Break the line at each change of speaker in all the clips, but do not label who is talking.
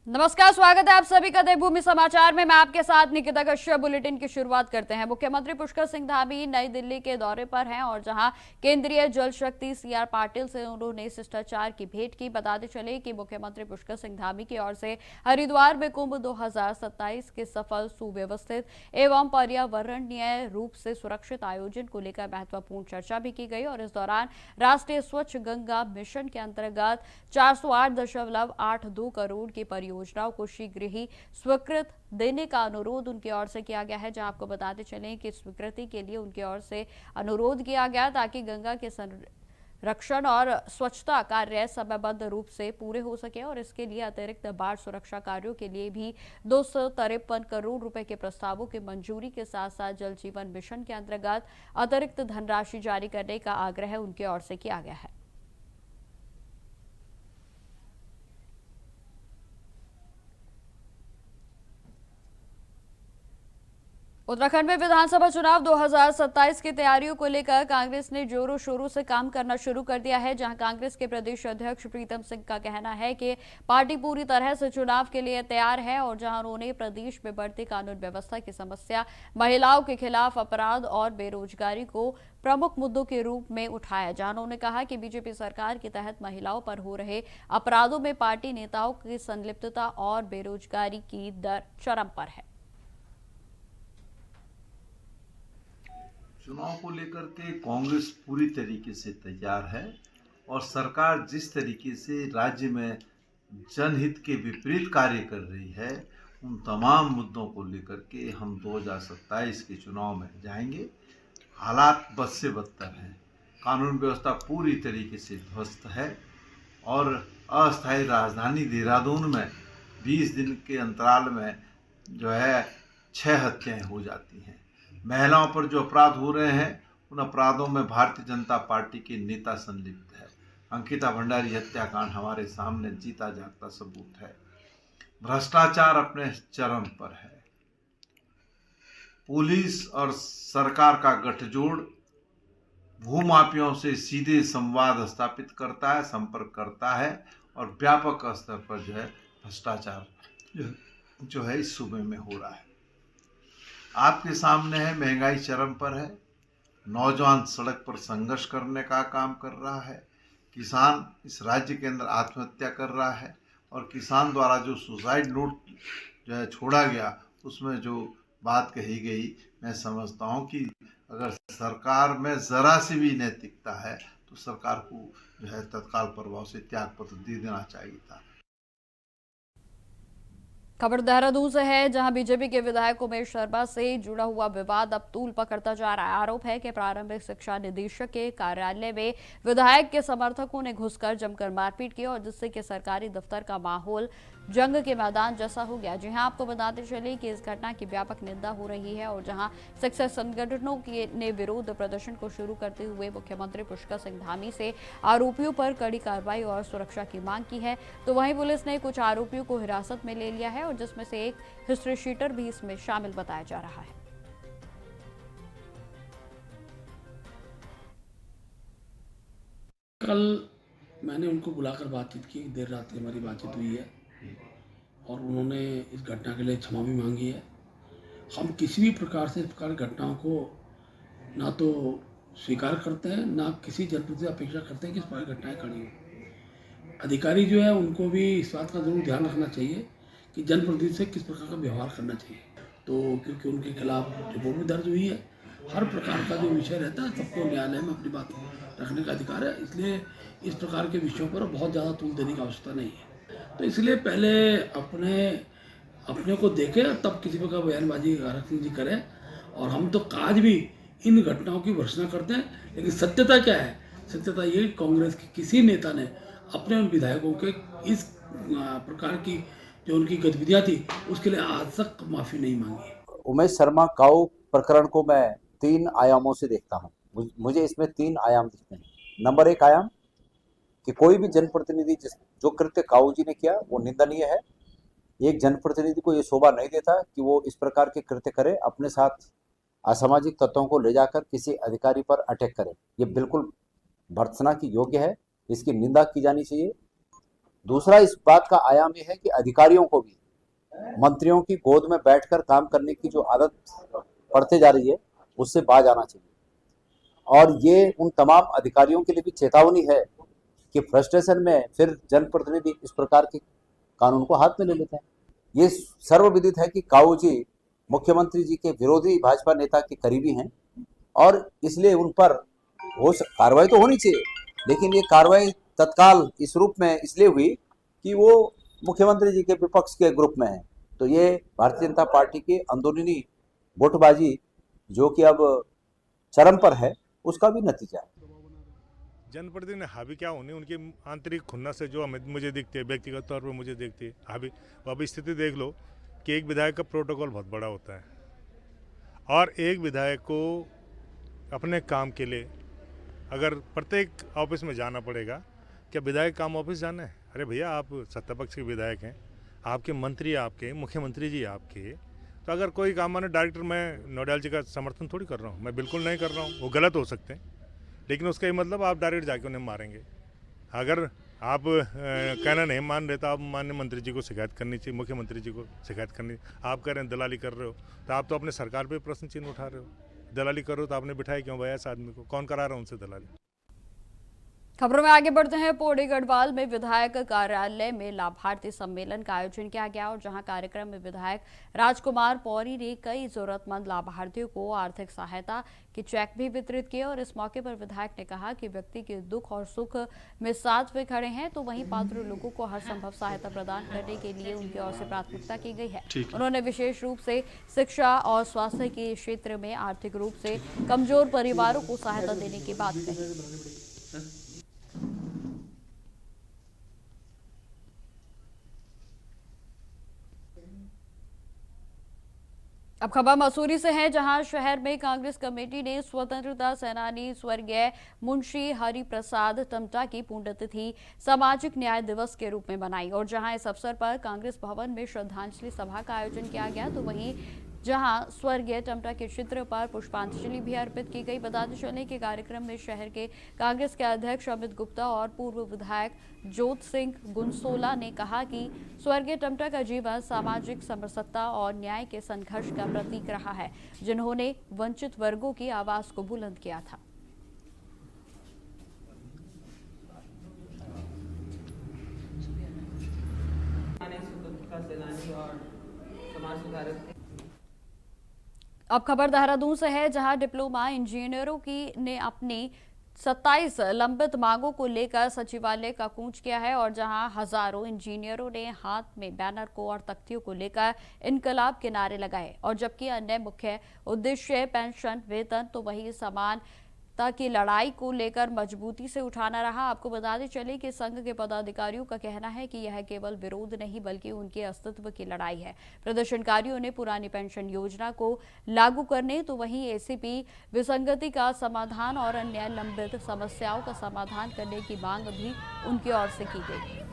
नमस्कार, स्वागत है आप सभी का देवभूमि समाचार में। मैं आपके साथ निकिता कश्यप। बुलेटिन की शुरुआत करते हैं। मुख्यमंत्री पुष्कर सिंह धामी नई दिल्ली के दौरे पर हैं और जहां केंद्रीय जल शक्ति सीआर पाटिल से उन्होंने शिष्टाचार की भेंट की। बताते चले कि मुख्यमंत्री पुष्कर सिंह धामी की ओर से हरिद्वार में कुंभ 2027 के सफल, सुव्यवस्थित एवं पर्यावरणीय रूप से सुरक्षित आयोजन को लेकर महत्वपूर्ण चर्चा भी की गई और इस दौरान राष्ट्रीय स्वच्छ गंगा मिशन के अंतर्गत 408.82 करोड़ की योजनाओं को शीघ्र ही स्वीकृत देने का अनुरोध उनकी ओर से किया गया है। जहां आपको बताते चलें कि स्वीकृति के लिए उनकी ओर से अनुरोध किया गया ताकि गंगा के संरक्षण और स्वच्छता कार्य समयबद्ध रूप से पूरे हो सके और इसके लिए अतिरिक्त बाढ़ सुरक्षा कार्यों के लिए भी 253 करोड़ रुपए के प्रस्तावों की मंजूरी के साथ साथ जल जीवन मिशन के अंतर्गत अतिरिक्त धनराशि जारी करने का आग्रह उनकी ओर से किया गया है। उत्तराखंड में विधानसभा चुनाव 2027 की तैयारियों को लेकर कांग्रेस ने जोरों शोरों से काम करना शुरू कर दिया है। जहां कांग्रेस के प्रदेश अध्यक्ष प्रीतम सिंह का कहना है कि पार्टी पूरी तरह से चुनाव के लिए तैयार है और जहां उन्होंने प्रदेश में बढ़ती कानून व्यवस्था की समस्या, महिलाओं के खिलाफ अपराध और बेरोजगारी को प्रमुख मुद्दों के रूप में उठाया। जहां उन्होंने कहा कि बीजेपी सरकार के तहत महिलाओं पर हो रहे अपराधों में पार्टी नेताओं की संलिप्तता और बेरोजगारी की दर चरम पर है।
चुनाव को लेकर के कांग्रेस पूरी तरीके से तैयार है और सरकार जिस तरीके से राज्य में जनहित के विपरीत कार्य कर रही है, उन तमाम मुद्दों को लेकर के हम 2027 के चुनाव में जाएंगे। हालात बद से बदतर हैं, कानून व्यवस्था पूरी तरीके से ध्वस्त है और अस्थायी राजधानी देहरादून में 20 दिन के अंतराल में जो है 6 हत्याएं हो जाती हैं। महिलाओं पर जो अपराध हो रहे हैं, उन अपराधों में भारतीय जनता पार्टी के नेता संलिप्त है। अंकिता भंडारी हत्याकांड हमारे सामने जीता जागता सबूत है। भ्रष्टाचार अपने चरम पर है। पुलिस और सरकार का गठजोड़ भूमाफियाओं से सीधे संवाद स्थापित करता है, संपर्क करता है और व्यापक स्तर पर जो है भ्रष्टाचार जो है इस सूबे में हो रहा है। आपके सामने है, महंगाई चरम पर है, नौजवान सड़क पर संघर्ष करने का काम कर रहा है, किसान इस राज्य के अंदर आत्महत्या कर रहा है और किसान द्वारा जो सुसाइड नोट जो है छोड़ा गया, उसमें जो बात कही गई, मैं समझता हूँ कि अगर सरकार में ज़रा सी भी नैतिकता है तो सरकार को जो है तत्काल प्रभाव से त्यागपत्र दे देना चाहिए था।
खबर देहरादून से है, जहां बीजेपी के विधायक उमेश शर्मा से जुड़ा हुआ विवाद अब तूल पकड़ता जा रहा है। आरोप है कि प्रारंभिक शिक्षा निदेशक के कार्यालय में विधायक के समर्थकों ने घुसकर जमकर मारपीट की और जिससे कि सरकारी दफ्तर का माहौल जंग के मैदान जैसा हो गया। जी हां, आपको बताते चले कि इस घटना की व्यापक निंदा हो रही है और जहां शिक्षक संगठनों ने विरोध प्रदर्शन को शुरू करते हुए मुख्यमंत्री पुष्कर सिंह धामी से आरोपियों पर कड़ी कार्रवाई और सुरक्षा की मांग की है, तो वहीं पुलिस ने कुछ आरोपियों को हिरासत में ले लिया है और जिसमें से एक हिस्ट्री शीटर भी इसमें शामिल बताया जा रहा है।
कल मैंने उनको बुलाकर बातचीत की, देर रात हमारी बातचीत हुई है और उन्होंने इस घटना के लिए क्षमा भी मांगी है। हम किसी भी प्रकार से इस प्रकार की घटनाओं को ना तो स्वीकार करते हैं, ना किसी जनप्रतिनिधि से अपेक्षा करते हैं कि इस प्रकार की घटनाएं खड़ी हों। अधिकारी जो है उनको भी इस बात का जरूर ध्यान रखना चाहिए कि जनप्रतिनिधि से किस प्रकार का व्यवहार करना चाहिए। तो क्योंकि उनके खिलाफ रिपोर्ट भी दर्ज हुई है, हर प्रकार का जो विषय रहता है सबको न्यायालय में अपनी बात रखने का अधिकार है, इसलिए इस प्रकार के विषयों पर बहुत ज़्यादा तूल देने की आवश्यकता नहीं है। तो इसलिए पहले अपने को देखें तब किसी प्रकार बयानबाजी आरक्षण जी करें। और हम तो आज भी इन घटनाओं की भर्त्सना करते हैं, लेकिन सत्यता क्या है? सत्यता ये कांग्रेस के किसी नेता ने अपने उन विधायकों के इस प्रकार की जो उनकी गतिविधियां थी उसके लिए आज तक माफी नहीं मांगी।
उमेश शर्मा काऊ प्रकरण को मैं 3 आयामों से देखता हूँ। मुझे इसमें 3 आयाम दिखते हैं। नंबर 1 आयाम कि कोई भी जनप्रतिनिधि जो कृत्य काऊ जी ने किया वो निंदनीय है। एक जनप्रतिनिधि को ये शोभा नहीं देता कि वो इस प्रकार के कृत्य करे, अपने साथ असामाजिक तत्वों को ले जाकर किसी अधिकारी पर अटैक करे। ये बिल्कुल भर्त्सना की योग्य है, इसकी निंदा की जानी चाहिए। दूसरा इस बात का आयाम यह है कि अधिकारियों को भी मंत्रियों की गोद में बैठकर काम करने की जो आदत पड़ते जा रही है उससे बाज आना चाहिए। और ये उन तमाम अधिकारियों के लिए भी चेतावनी है कि फ्रस्ट्रेशन में फिर जनप्रतिनिधि इस प्रकार के कानून को हाथ में ले लेते हैं। ये सर्वविदित है कि काऊ जी मुख्यमंत्री जी के विरोधी भाजपा नेता के करीबी हैं और इसलिए उन पर कार्रवाई तो होनी चाहिए, लेकिन ये कार्रवाई तत्काल इस रूप में इसलिए हुई कि वो मुख्यमंत्री जी के विपक्ष के ग्रुप में है। तो ये भारतीय जनता पार्टी की अंदरूनी गुटबाजी जो कि अब चरम पर है उसका भी नतीजा है।
जनप्रतिनिधि ने हावी क्या होने, उनकी आंतरिक खुन्नस से जो मुझे दिखती है, व्यक्तिगत तौर पर मुझे दिखती है हावी। अब स्थिति देख लो कि एक विधायक का प्रोटोकॉल बहुत बड़ा होता है और एक विधायक को अपने काम के लिए अगर प्रत्येक ऑफिस में जाना पड़ेगा, क्या विधायक काम ऑफिस जाना है? अरे भैया, आप सत्ता पक्ष के विधायक हैं, आपके मंत्री आपके, मुख्यमंत्री जी आपके, तो अगर कोई काम माने डायरेक्टर, मैं नोडल जी का समर्थन थोड़ी कर रहा हूँ, मैं बिल्कुल नहीं कर रहा हूँ, वो गलत हो सकते हैं, लेकिन उसका ये मतलब आप डायरेक्ट जाके उन्हें मारेंगे। अगर आप कहना नहीं मान रहे तो आप माननीय मंत्री जी को शिकायत करनी चाहिए, मुख्यमंत्री जी को शिकायत करनी। आप कह रहे हैं दलाली कर रहे हो, तो आप तो अपने सरकार पे प्रश्न चिन्ह उठा रहे हो। दलाली कर रहे हो तो आपने बिठाया क्यों भाई ऐसे आदमी को? कौन करा रहा है उनसे दलाली?
खबरों में आगे बढ़ते हैं। पौड़ी गढ़वाल में विधायक कार्यालय में लाभार्थी सम्मेलन का आयोजन किया गया और जहां कार्यक्रम में विधायक राजकुमार पौरी ने कई जरूरतमंद लाभार्थियों को आर्थिक सहायता के चेक भी वितरित किए। और इस मौके पर विधायक ने कहा कि व्यक्ति के दुख और सुख में साथ वे खड़े हैं, तो वहीं पात्र लोगों को हर संभव सहायता प्रदान करने के लिए उनकी ओर से प्राथमिकता की गई है। उन्होंने विशेष रूप से शिक्षा और स्वास्थ्य के क्षेत्र में आर्थिक रूप से कमजोर परिवारों को सहायता देने की बात कही। अब खबर मसूरी से है, जहां शहर में कांग्रेस कमेटी ने स्वतंत्रता सेनानी स्वर्गीय मुंशी हरि प्रसाद टमटा की पुण्यतिथि सामाजिक न्याय दिवस के रूप में मनाई। और जहां इस अवसर पर कांग्रेस भवन में श्रद्धांजलि सभा का आयोजन किया गया, तो वहीं जहां स्वर्गीय टमटा के चित्र पर पुष्पांजलि भी अर्पित की गई। बताते चले कि कार्यक्रम में शहर के कांग्रेस के अध्यक्ष अमित गुप्ता और पूर्व विधायक जोत सिंह गुनसोला ने कहा कि स्वर्गीय टमटा का जीवन सामाजिक समरसता और न्याय के संघर्ष का प्रतीक रहा है, जिन्होंने वंचित वर्गों की आवाज को बुलंद किया था। अब खबर देहरादून से है, जहां डिप्लोमा इंजीनियरों की ने अपनी 27 लंबित मांगों को लेकर सचिवालय का कूच किया है। और जहां हजारों इंजीनियरों ने हाथ में बैनर को और तख्तियों को लेकर इनकलाब के नारे लगाए। और जबकि अन्य मुख्य उद्देश्य पेंशन, वेतन, तो वही समानता की लड़ाई को लेकर मजबूती से उठाना रहा। आपको बताते चले कि संघ के पदाधिकारियों का कहना है कि यह केवल विरोध नहीं बल्कि उनके अस्तित्व की लड़ाई है। प्रदर्शनकारियों ने पुरानी पेंशन योजना को लागू करने, तो वहीं एसीपी विसंगति का समाधान और अन्य लंबित समस्याओं का समाधान करने की मांग भी उनकी ओर से की गई।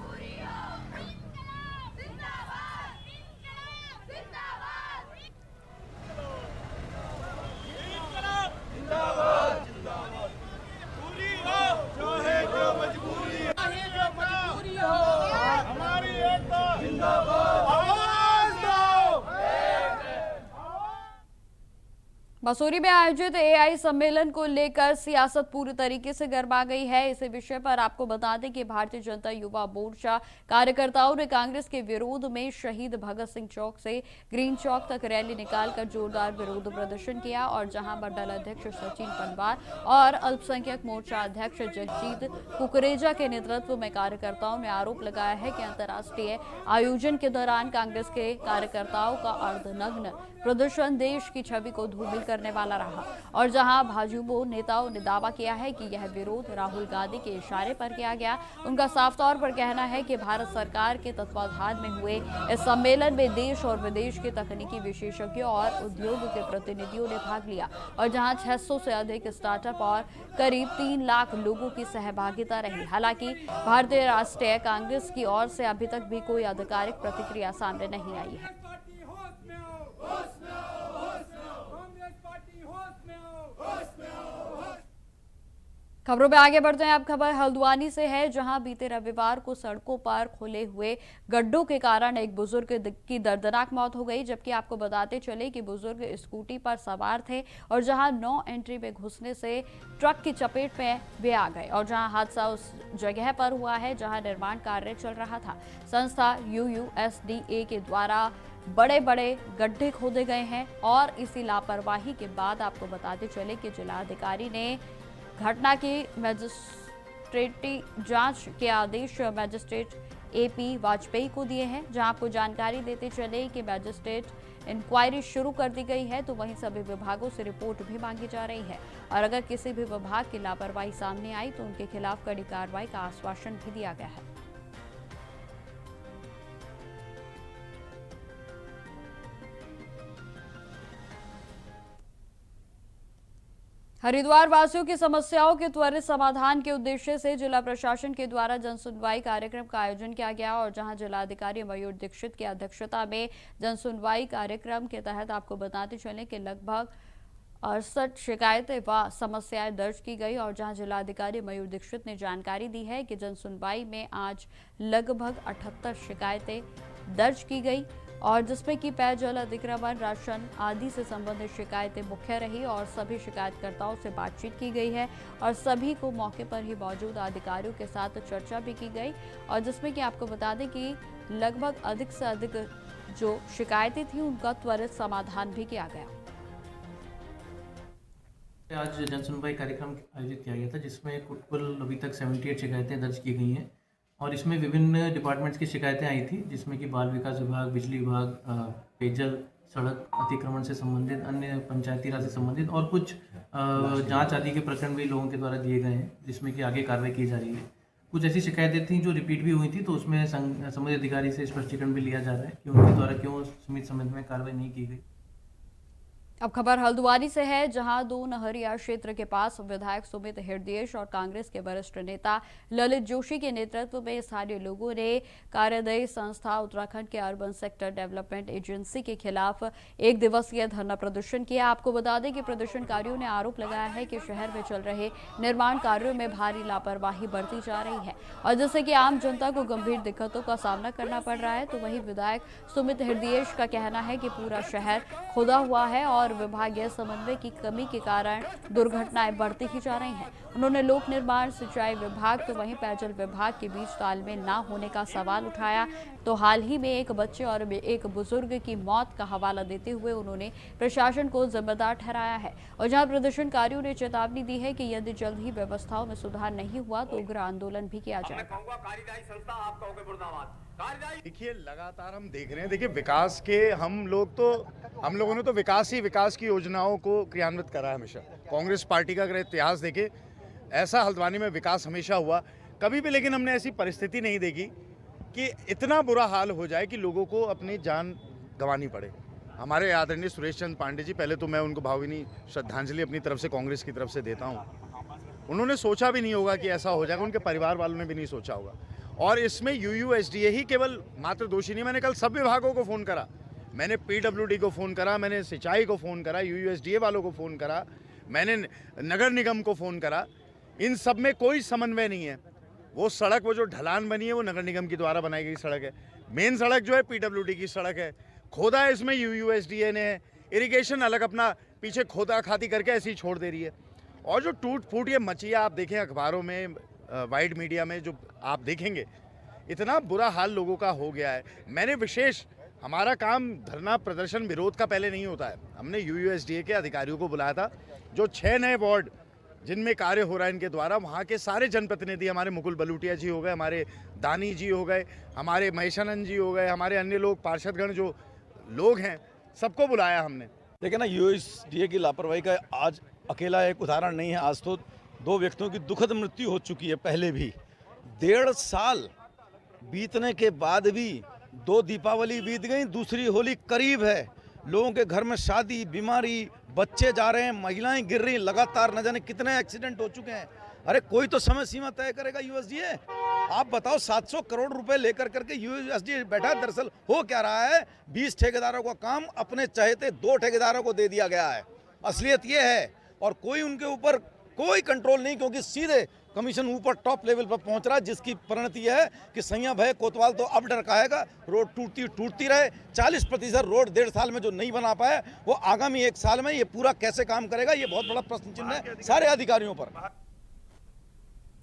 मसूरी में आयोजित एआई सम्मेलन को लेकर सियासत पूरी तरीके से गरमा गई है। इसी विषय पर आपको बता दें कि भारतीय जनता युवा मोर्चा कार्यकर्ताओं ने कांग्रेस के विरोध में शहीद भगत सिंह चौक से ग्रीन चौक तक रैली निकालकर जोरदार विरोध प्रदर्शन किया। और जहां मंडल अध्यक्ष सचिन पनवार और अल्पसंख्यक मोर्चा अध्यक्ष जगजीत कुकरेजा के नेतृत्व में कार्यकर्ताओं ने आरोप लगाया है कि अंतर्राष्ट्रीय आयोजन के दौरान कांग्रेस के कार्यकर्ताओं का अर्धनग्न प्रदर्शन देश की छवि को धूमिल करने वाला रहा। और जहां भाजपा नेताओं ने दावा किया है कि यह विरोध राहुल गांधी के इशारे पर किया गया। उनका साफ तौर पर कहना है कि भारत सरकार के तत्वाधान में हुए इस सम्मेलन में देश और विदेश के तकनीकी विशेषज्ञों और उद्योग के प्रतिनिधियों ने भाग लिया। और जहां 600 से अधिक स्टार्टअप और करीब 3 लाख लोगों की सहभागिता रही। हालांकि भारतीय राष्ट्रीय कांग्रेस की ओर से अभी तक भी कोई आधिकारिक प्रतिक्रिया सामने नहीं आई है। खबरों में आगे बढ़ते हैं। अब खबर हल्द्वानी से है, जहां बीते रविवार को सड़कों पर खुले हुए गड्ढों के कारण एक बुजुर्ग की दर्दनाक मौत हो गई। जबकि आपको बताते चले कि बुजुर्ग स्कूटी पर सवार थे और जहां नो एंट्री में घुसने से ट्रक की चपेट में वे आ गए और जहां हादसा उस जगह पर हुआ है जहां निर्माण कार्य चल रहा था। संस्था UUSDA के द्वारा बड़े बड़े गड्ढे खोदे गए हैं और इसी लापरवाही के बाद आपको बताते चले कि जिलाधिकारी ने घटना की मजिस्ट्रेटी जांच के आदेश मजिस्ट्रेट AP वाजपेयी को दिए हैं। जहां आपको जानकारी देते चले कि मजिस्ट्रेट इंक्वायरी शुरू कर दी गई है, तो वहीं सभी विभागों से रिपोर्ट भी मांगी जा रही है और अगर किसी भी विभाग की लापरवाही सामने आई तो उनके खिलाफ कड़ी कार्रवाई का आश्वासन भी दिया गया है। हरिद्वार वासियों की समस्याओं के त्वरित समाधान के उद्देश्य से जिला प्रशासन के द्वारा जनसुनवाई कार्यक्रम का आयोजन किया गया और जहां जिलाधिकारी मयूर दीक्षित की अध्यक्षता में जनसुनवाई कार्यक्रम के तहत आपको बताते चलें कि लगभग 68 शिकायतें व समस्याएं दर्ज की गई और जहां जिलाधिकारी मयूर दीक्षित ने जानकारी दी है कि जनसुनवाई में आज लगभग 78 शिकायतें दर्ज की गई और जिसमें कि पेयजल अतिक्रमण, राशन आदि से संबंधित शिकायतें मुख्य रही और सभी शिकायतकर्ताओं से बातचीत की गई है और सभी को मौके पर ही मौजूद अधिकारियों के साथ चर्चा भी की गई और जिसमें कि आपको बता दें कि लगभग अधिक से अधिक जो शिकायतें थी उनका त्वरित समाधान भी किया गया।
आज जनसुनवाई कार्यक्रम आयोजित किया गया था जिसमें कुल अभी तक 78 शिकायतें दर्ज की गई हैं और इसमें विभिन्न डिपार्टमेंट्स की शिकायतें आई थी जिसमें कि बाल विकास विभाग, बिजली विभाग, पेयजल, सड़क अतिक्रमण से संबंधित, अन्य पंचायती राज से संबंधित और कुछ जांच आदि के प्रकरण भी लोगों के द्वारा दिए गए हैं जिसमें कि आगे कार्रवाई की जा रही है। कुछ ऐसी शिकायतें थी जो रिपीट भी हुई थी तो उसमें संबंधित अधिकारी से स्पष्टीकरण भी लिया जा रहा है कि उनके द्वारा क्यों सीमित समय में कार्रवाई नहीं की गई।
अब खबर हल्द्वानी से है, जहां 2 नहरिया क्षेत्र के पास विधायक सुमित हृदयेश और कांग्रेस के वरिष्ठ नेता ललित जोशी के नेतृत्व में स्थानीय लोगों ने कार्यदायी संस्था उत्तराखंड के अर्बन सेक्टर डेवलपमेंट एजेंसी के खिलाफ 1 दिवसीय धरना प्रदर्शन किया। आपको बता दें कि प्रदर्शनकारियों ने आरोप लगाया है कि शहर में चल रहे निर्माण कार्यों में भारी लापरवाही बरती जा रही है और जिससे कि आम जनता को गंभीर दिक्कतों का सामना करना पड़ रहा है। तो वहीं विधायक सुमित हृदयेश का कहना है कि पूरा शहर खुदा हुआ है और विभागीय समन्वय की कमी के कारण दुर्घटनाएं बढ़ती ही जा रही हैं। उन्होंने लोक निर्माण, सिंचाई विभाग तो वहीं पेयजल विभाग के बीच तालमेल न होने का सवाल उठाया। तो हाल ही में एक बच्चे और एक बुजुर्ग की मौत का हवाला देते हुए उन्होंने प्रशासन को जिम्मेदार ठहराया है और जहां प्रदर्शनकारियों ने चेतावनी दी है कि यदि जल्द ही व्यवस्थाओं में सुधार नहीं हुआ तो उग्र आंदोलन भी किया जाएगा।
देखिए लगातार हम देख रहे हैं, देखिए विकास के हम लोगों ने तो विकास की योजनाओं को क्रियान्वित करा है हमेशा। कांग्रेस पार्टी का अगर इतिहास देखें, ऐसा हल्द्वानी में विकास हमेशा हुआ कभी भी, लेकिन हमने ऐसी परिस्थिति नहीं देखी कि इतना बुरा हाल हो जाए कि लोगों को अपनी जान गंवानी पड़े। हमारे आदरणीय सुरेश चंद्र पांडे जी, पहले तो मैं उनको भावभीनी श्रद्धांजलि अपनी तरफ से, कांग्रेस की तरफ से देता हूँ। उन्होंने सोचा भी नहीं होगा कि ऐसा हो जाएगा, उनके परिवार वालों ने भी नहीं सोचा होगा। और इसमें UUSDA ही केवल मात्र दोषी नहीं। मैंने कल सब विभागों को फ़ोन करा, मैंने PWD को फ़ोन करा, मैंने सिंचाई को फ़ोन करा, UUSDA वालों को फ़ोन करा, मैंने नगर निगम को फ़ोन करा। इन सब में कोई समन्वय नहीं है। वो सड़क, वो जो ढलान बनी है वो नगर निगम के द्वारा बनाई गई सड़क है, मेन सड़क जो है PWD की सड़क है। खोदा है इसमें UUSDA ने है, इरिगेशन अलग अपना पीछे खोदा खाती करके ऐसे ही छोड़ दे रही है। और जो टूट फूट ये मची है, आप देखें अखबारों में, वाइड मीडिया में जो आप देखेंगे, इतना बुरा हाल लोगों का हो गया है। मैंने विशेष, हमारा काम धरना प्रदर्शन विरोध का पहले नहीं होता है। हमने UUSDA के अधिकारियों को बुलाया था, जो 6 नए वार्ड जिनमें कार्य हो रहा है इनके द्वारा, वहाँ के सारे जनप्रतिनिधि, हमारे मुकुल बलूटिया जी हो गए, हमारे दानी जी हो गए, हमारे महेशानंद जी हो गए, हमारे अन्य लोग, पार्षदगण जो लोग हैं, सबको बुलाया हमने।
लेकिन ना UUSDA की लापरवाही का आज अकेला एक उदाहरण नहीं है। आज तो 2 व्यक्तियों की दुखद मृत्यु हो चुकी है। पहले भी 1.5 साल बीतने के बाद भी 2 दीपावली बीत गई, दूसरी होली करीब है। लोगों के घर में शादी, बीमारी, बच्चे जा रहे हैं, महिलाएं गिर रही, लगातार न जाने कितने एक्सीडेंट हो चुके हैं। अरे कोई तो समय सीमा तय करेगा USDA। आप बताओ, 700 करोड़ रुपए लेकर करके USDA बैठा है। दरअसल हो क्या रहा है, 20 ठेकेदारों का काम अपने चहेते 2 ठेकेदारों को दे दिया गया है। असलियत ये है और कोई उनके ऊपर कोई कंट्रोल नहीं, क्योंकि सीधे कमीशन ऊपर टॉप लेवल पर पहुंच रहा है, जिसकी परिणति यह है कि सैया भय कोतवाल तो अब डरकाएगा। रोड टूटती रहे। 40% रोड 1.5 साल में जो नहीं बना पाया, वो आगामी 1 साल में ये पूरा कैसे काम करेगा, ये बहुत बड़ा प्रश्न चिन्ह है सारे अधिकारियों पर।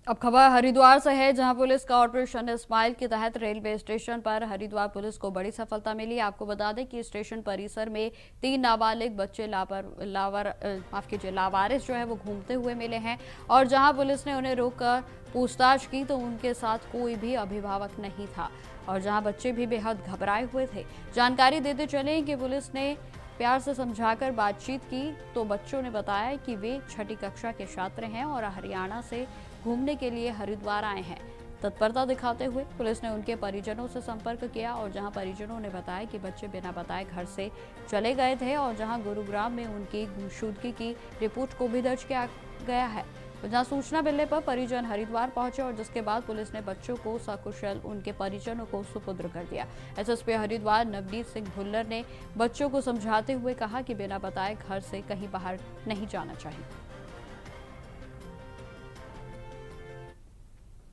अब खबर हरिद्वार से है, जहां पुलिस का ऑपरेशन स्माइल के तहत रेलवे स्टेशन पर हरिद्वार पुलिस को बड़ी सफलता मिली। आपको बता दें कि स्टेशन परिसर में 3 नाबालिग बच्चे लावारिस जो है वो घूमते हुए मिले हैं, और जहां पुलिस ने उन्हें रोककर पूछताछ की तो उनके साथ कोई भी अभिभावक नहीं था, और जहां बच्चे भी बेहद घबराए हुए थे। जानकारी देते चले कि पुलिस ने प्यार से समझाकर बातचीत की तो बच्चों ने बताया कि वे 6ठी कक्षा के छात्र हैं और हरियाणा से घूमने के लिए हरिद्वार आए हैं। तत्परता दिखाते हुए पुलिस ने उनके परिजनों से संपर्क किया, और जहां परिजनों ने बताया कि बच्चे बिना बताए घर से चले गए थे, और जहां गुरुग्राम में उनकी गुमशुदगी की रिपोर्ट को भी दर्ज किया गया है। जहां सूचना मिलने पर परिजन हरिद्वार पहुंचे, और जिसके बाद पुलिस ने बच्चों को सकुशल उनके परिजनों को सुपुर्द कर दिया। एसएसपी हरिद्वार नवनीत सिंह भुल्लर ने बच्चों को समझाते हुए कहा कि बिना बताए घर से कहीं बाहर नहीं जाना चाहिए।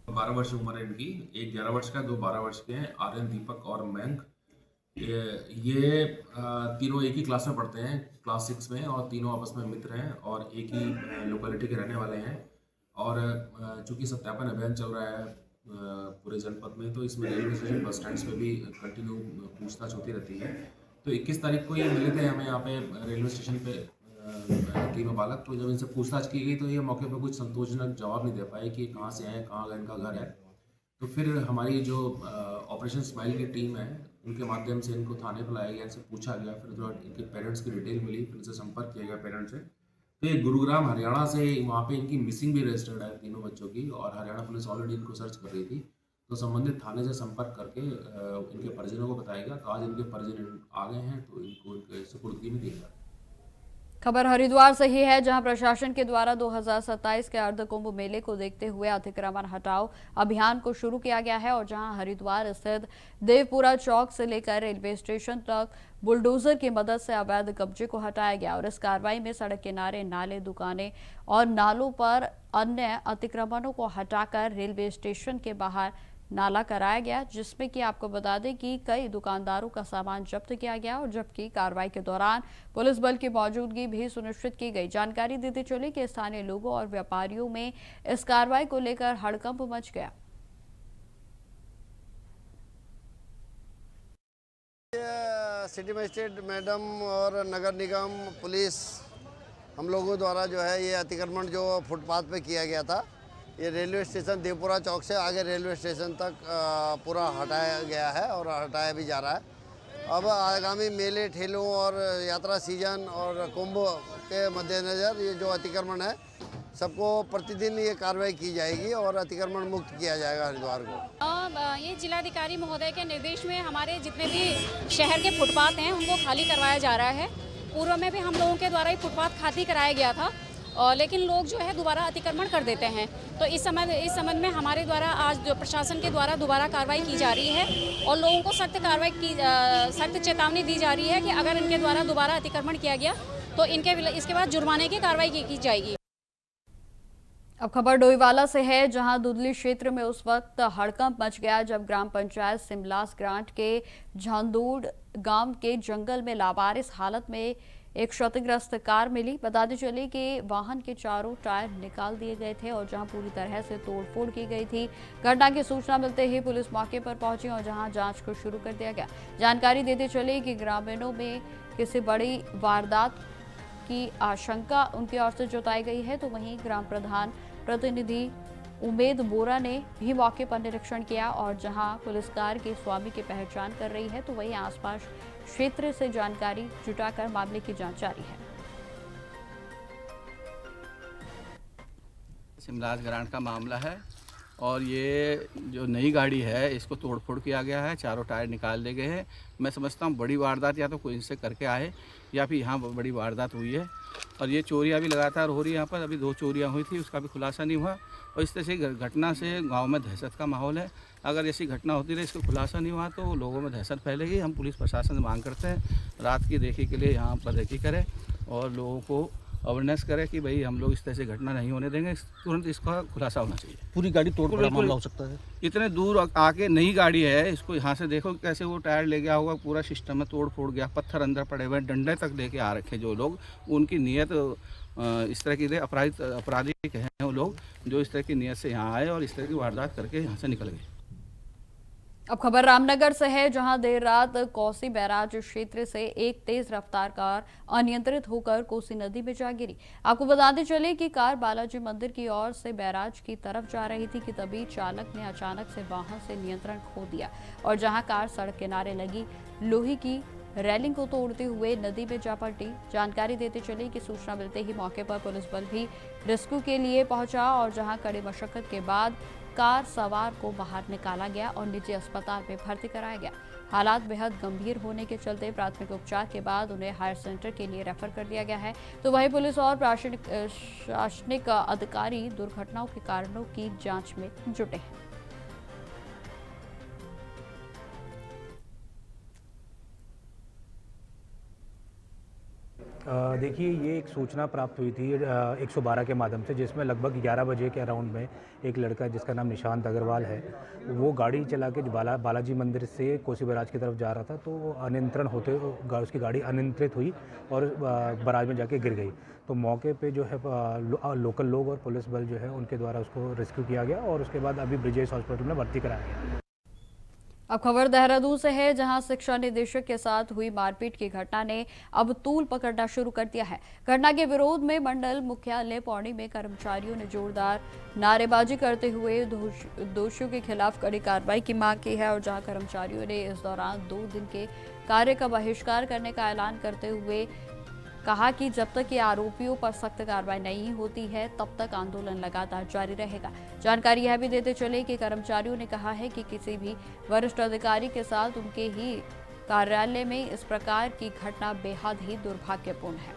12 वर्ष उम्र है इनकी, एक 11 वर्ष का, 2 12 वर्ष के हैं, आर्यन, दीपक और मयंक। ये तीनों एक ही क्लास में पढ़ते हैं, क्लास 6 में, और तीनों आपस में मित्र हैं और एक ही लोकेलिटी के रहने वाले हैं। और चूँकि सत्यापन अभियान चल रहा है पूरे जनपद में, तो इसमें रेलवे स्टेशन, बस स्टैंड्स पे भी कंटिन्यू पूछताछ होती रहती है। तो 21 तारीख को ये मिले थे हमें यहाँ पे रेलवे स्टेशन पे तीनों बालक। तो जब इनसे पूछताछ की गई तो ये मौके पर कुछ संतोषजनक जवाब नहीं दे पाए कि कहाँ से आए, कहाँ इनका घर है। तो फिर हमारी जो ऑपरेशन स्माइल की टीम है, उनके माध्यम से इनको थाने बुलाया गया, इनसे पूछा गया, फिर जो इनके पेरेंट्स की डिटेल मिली, फिर इनसे संपर्क किया गया पेरेंट्स से। तो ये गुरुग्राम हरियाणा से, वहाँ पे इनकी मिसिंग भी रजिस्टर्ड है तीनों बच्चों की, और हरियाणा पुलिस ऑलरेडी इनको सर्च कर रही थी। तो संबंधित थाने से संपर्क करके इनके परिजनों को बताया गया। तो आज इनके परिजन आ गए हैं, तो इनको इनके सुपुर्दगी में दिया गया।
खबर हरिद्वार से ही है, जहां प्रशासन के द्वारा 2027 के अर्ध कुंभ मेले को देखते हुए अतिक्रमण हटाओ अभियान को शुरू किया गया है, और जहां हरिद्वार स्थित देवपुरा चौक से लेकर रेलवे स्टेशन तक बुलडोजर की मदद से अवैध कब्जे को हटाया गया। और इस कार्रवाई में सड़क किनारे, नाले, दुकानें और नालों पर अन्य अतिक्रमणों को हटाकर रेलवे स्टेशन के बाहर नाला कराया गया, जिसमें कि आपको बता दें कि कई दुकानदारों का सामान जब्त किया गया, और जबकि कार्रवाई के दौरान पुलिस बल की मौजूदगी भी सुनिश्चित की गई। जानकारी देते चले कि स्थानीय लोगों और व्यापारियों में इस कार्रवाई को लेकर हड़कंप मच गया।
सिटी मजिस्ट्रेट मैडम और नगर निगम पुलिस हम लोगों द्वारा जो है ये अतिक्रमण जो फुटपाथ पे किया गया था, ये रेलवे स्टेशन देवपुरा चौक से आगे रेलवे स्टेशन तक पूरा हटाया गया है और हटाया भी जा रहा है। अब आगामी मेले, ठेलों और यात्रा सीजन और कुंभ के मद्देनज़र ये जो अतिक्रमण है, सबको प्रतिदिन ये कार्रवाई की जाएगी और अतिक्रमण मुक्त किया जाएगा हरिद्वार को।
ये जिलाधिकारी महोदय के निर्देश में हमारे जितने भी शहर के फुटपाथ हैं उनको खाली करवाया जा रहा है। पूर्व में भी हम लोगों के द्वारा ही फुटपाथ खाली कराया गया था, लेकिन लोग जो है दोबारा अतिक्रमण कर देते हैं। तो इस संबंध में हमारे द्वारा आज जो प्रशासन के द्वारा दोबारा कार्रवाई की जा रही है, और लोगों को सख्त चेतावनी दी जा रही है कि अगर इनके द्वारा दोबारा अतिक्रमण किया गया तो इसके बाद जुर्माने की कार्रवाई की जाएगी।
अब खबर डोईवाला से है, जहां दुदली क्षेत्र में उस वक्त हड़कंप मच गया जब ग्राम पंचायत सिमलास ग्रांट के झांदूड़ गांव के जंगल में लावारिस हालत में एक क्षतिग्रस्त कार मिली। बताते चले कि वाहन के चारों टायर निकाल दिए गए थे, और जहां पूरी तरह से तोड़फोड़ की गई थी। घटना की सूचना मिलते ही पुलिस मौके पर पहुंची, और जहां जांच को शुरू कर दिया गया। जानकारी देते चले कि ग्रामीणों में किसी बड़ी वारदात की आशंका उनकी ओर से जताई गई है, तो वहीं ग्राम प्रधान प्रतिनिधि उमेद बोरा ने भी मौके पर निरीक्षण किया, और जहां पुलिस कार के स्वामी की पहचान कर रही है, तो वहीं आसपास क्षेत्र से जानकारी जुटाकर मामले की जांच जारी है।
सिमलास ग्रांट का मामला है, और ये जो नई गाड़ी है इसको तोड़फोड़ किया गया है, चारों टायर निकाल दिए गए हैं। मैं समझता हूँ बड़ी वारदात या तो कोई इनसे करके आए, या फिर यहाँ बड़ी वारदात हुई है। और ये चोरियाँ भी लगातार हो रही है यहाँ पर। अभी 2 चोरियाँ हुई थी, उसका भी खुलासा नहीं हुआ, और इस तरह से घटना से गांव में दहशत का माहौल है। अगर ऐसी घटना होती रही, इसका खुलासा नहीं हुआ, तो लोगों में दहशत फैलेगी। हम पुलिस प्रशासन से मांग करते हैं रात की रेखी के लिए यहाँ पर रेखी करें, और लोगों को अवेयरनेस करे कि भाई हम लोग इस तरह से घटना नहीं होने देंगे, तुरंत इसका खुलासा होना चाहिए।
पूरी गाड़ी तोड़ फोड़ मामला हो सकता है।
इतने दूर आके नई गाड़ी है, इसको यहाँ से देखो कैसे वो टायर ले गया होगा, पूरा सिस्टम में तोड़ फोड़ गया, पत्थर अंदर पड़े हुए, डंडे तक लेके आ रखे जो लोग, उनकी नीयत इस तरह की अपराधी हैं वो लोग जो इस तरह की नीयत से यहाँ आए और इस तरह की वारदात करके यहाँ से निकल गए।
अब खबर रामनगर से है, जहां देर रात कोसी बैराज क्षेत्र से एक तेज रफ्तार कार अनियंत्रित होकर कोसी नदी में जा गिरी। आपको बताते चले कि कार बालाजी मंदिर की ओर से बैराज की तरफ जा रही थी कि तभी चालक ने अचानक से वाहन से नियंत्रण खो दिया और जहां कार सड़क किनारे लगी लोहे की रेलिंग को तोड़ते हुए नदी में जा पलटी। जानकारी देते चले कि सूचना मिलते ही मौके पर पुलिस बल भी रेस्क्यू के लिए पहुंचा और जहां कड़ी मशक्कत के बाद कार सवार को बाहर निकाला गया और निजी अस्पताल में भर्ती कराया गया। हालात बेहद गंभीर होने के चलते प्राथमिक उपचार के बाद उन्हें हायर सेंटर के लिए रेफर कर दिया गया है। तो वहीं पुलिस और प्रशासनिक अधिकारी दुर्घटनाओं के कारणों की जांच में जुटे हैं।
देखिए, ये एक सूचना प्राप्त हुई थी 112 के माध्यम से, जिसमें लगभग 11 बजे के अराउंड में एक लड़का जिसका नाम निशांत अग्रवाल है, वो गाड़ी चला के बालाजी मंदिर से कोसी बैराज की तरफ जा रहा था। तो वो अनियंत्रण होते उसकी गाड़ी अनियंत्रित हुई और बैराज में जाके गिर गई। तो मौके पे जो है लोकल लोग और पुलिस बल जो है उनके द्वारा उसको रेस्क्यू किया गया और उसके बाद अभी ब्रिजेश हॉस्पिटल में भर्ती कराया गया।
अब खबर देहरादून से है, जहां शिक्षा निदेशक के साथ हुई मारपीट की घटना ने अब तूल पकड़ना शुरू कर दिया है। घटना के विरोध में मंडल मुख्यालय पौड़ी में कर्मचारियों ने जोरदार नारेबाजी करते हुए दोषियों के खिलाफ कड़ी कार्रवाई की मांग की है और जहां कर्मचारियों ने इस दौरान 2 दिन के कार्य का बहिष्कार करने का ऐलान करते हुए कहा कि जब तक ये आरोपियों पर सख्त कार्रवाई नहीं होती है तब तक आंदोलन लगातार जारी रहेगा। जानकारी यह भी देते चले कि कर्मचारियों ने कहा है कि किसी भी वरिष्ठ अधिकारी के साथ उनके ही कार्यालय में इस प्रकार की घटना बेहद ही दुर्भाग्यपूर्ण है।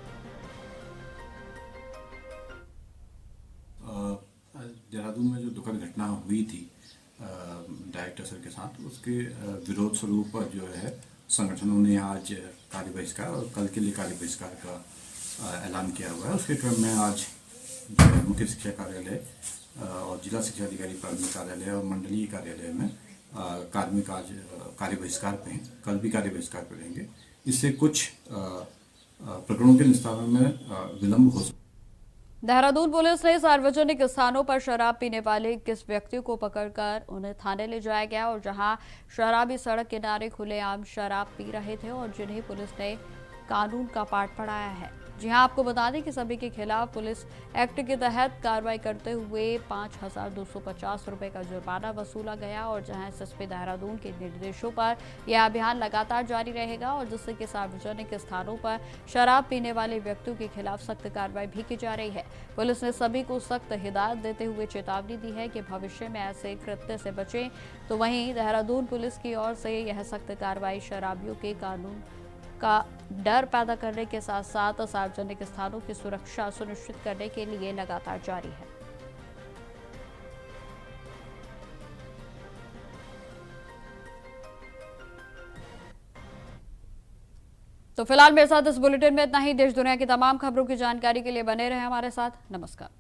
देहरादून में जो दुखद घटना हुई थी डायरेक्टर सर के साथ, उसके विरोध स्वरूप जो है संगठनों ने आज कार्य बहिष्कार और कल के लिए कार्य बहिष्कार का ऐलान किया हुआ है। उसके क्रम में आज मुख्य शिक्षा कार्यालय और जिला शिक्षा अधिकारी प्राथमिक कार्यालय और मंडलीय कार्यालय में कार्मिक आज कार्य बहिष्कार पे हैं, कल भी कार्य बहिष्कार पे रहेंगे। इससे कुछ प्रकरणों के निस्तारण में विलम्ब हो सकता है।
देहरादून पुलिस ने सार्वजनिक स्थानों पर शराब पीने वाले 21 व्यक्तियों को पकड़कर उन्हें थाने ले जाया गया और जहां शराबी सड़क किनारे खुलेआम शराब पी रहे थे और जिन्हें पुलिस ने कानून का पाठ पढ़ाया है। जी हां, आपको बता दें कि सभी के खिलाफ पुलिस एक्ट के तहत कार्रवाई करते हुए 5,250 रुपए का जुर्माना वसूला गया और जहां एसएसपी देहरादून के निर्देशों पर यह अभियान लगातार जारी रहेगा और जिससे कि सार्वजनिक स्थानों पर शराब पीने वाले व्यक्तियों के खिलाफ सख्त कार्रवाई भी की जा रही है। पुलिस ने सभी को सख्त हिदायत देते हुए चेतावनी दी है कि भविष्य में ऐसे कृत्य से बचें। तो वहीं देहरादून पुलिस की ओर से यह सख्त कार्रवाई शराबियों के कानून का डर पैदा करने के साथ साथ सार्वजनिक स्थानों की सुरक्षा सुनिश्चित करने के लिए लगातार जारी है। तो फिलहाल मेरे साथ इस बुलेटिन में इतना ही। देश दुनिया की तमाम खबरों की जानकारी के लिए बने रहे हमारे साथ। नमस्कार।